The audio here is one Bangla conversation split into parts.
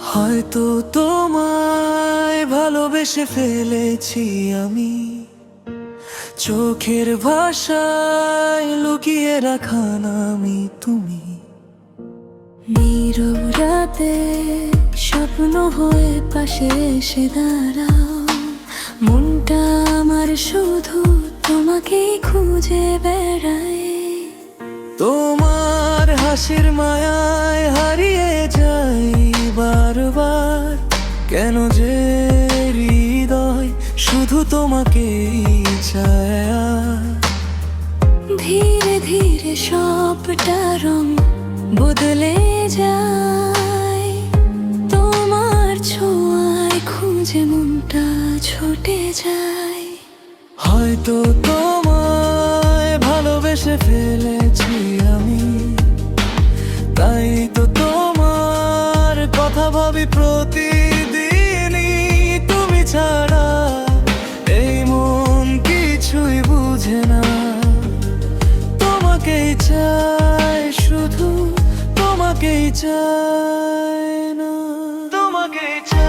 হয়তো তোমায় ভালোবেসে ফেলেছি আমি, চোখের ভাষায় লুকিয়ে রাখা নামি তুমি। নীরব রাতে স্বপ্ন হয়ে পাশে এসে দাঁড়াও, মনটা আমার শুধু তোমাকেই খুঁজে বেড়ায়। তোমার হাসির মায়ায় হারিয়ে যাই বারবার, কেন যে হৃদয় শুধু তোমাকেই চায়। ধীরে ধীরে সবটা রং বদলে যায়, তোমার ছোঁয়ায় খুঁজে মনটা ছুটে যায়। হয়তো তোমায় ভালোবেসে ফেলেছি আমি, তাই তো তোমার কথা ভাবি প্রতিদিনই। তুমি ছাড়া এই মন কিছুই বুঝে না, তোমাকেই চাই শুধু, তোমাকেই চাই না, তোমাকেই চাই।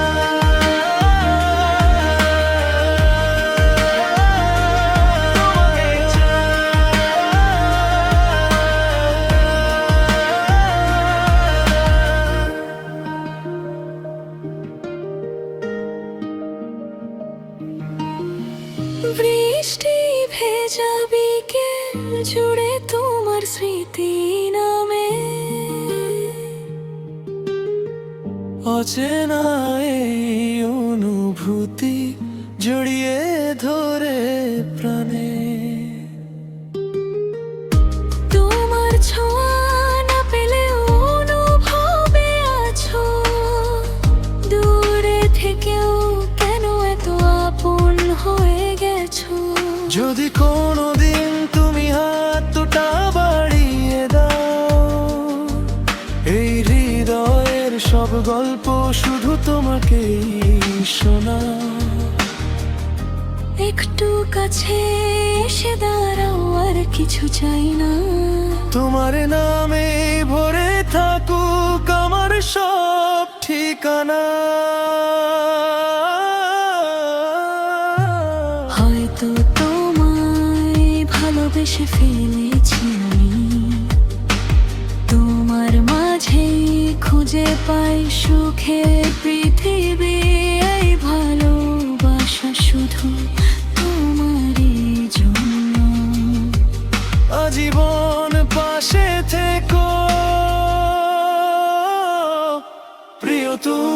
বৃষ্টি ভেজা বিকেল জুড়ে তোমার স্মৃতি নামে, অচেনা এই অনুভূতি জড়িয়ে ধরে প্রাণে। তোমার ছোঁয়া না পেলে অনুভবে আছো, দূরে থেকেও কেন এত আপন হয়ে গেছো। যদি কোনোদিন তুমি হাত দুটা বাড়িয়ে দাও, এই হৃদয়ের সব গল্প শুধু তোমাকেই শোনা। একটু কাছে এসে দাঁড়াও, আর কিছু চাই না। তোমার নামে ভরে থাকুক আমার সব ঠিকানা। হয়তো তোমায় ভালোবেসে ফেলেছি আমি, তোমার মাঝে খুঁজে পাই সুখের পৃথিবী। এই ভালোবাসা শুধু তোমারই জন্য। আজীবন পাশে থেকো প্রিয় তুমি।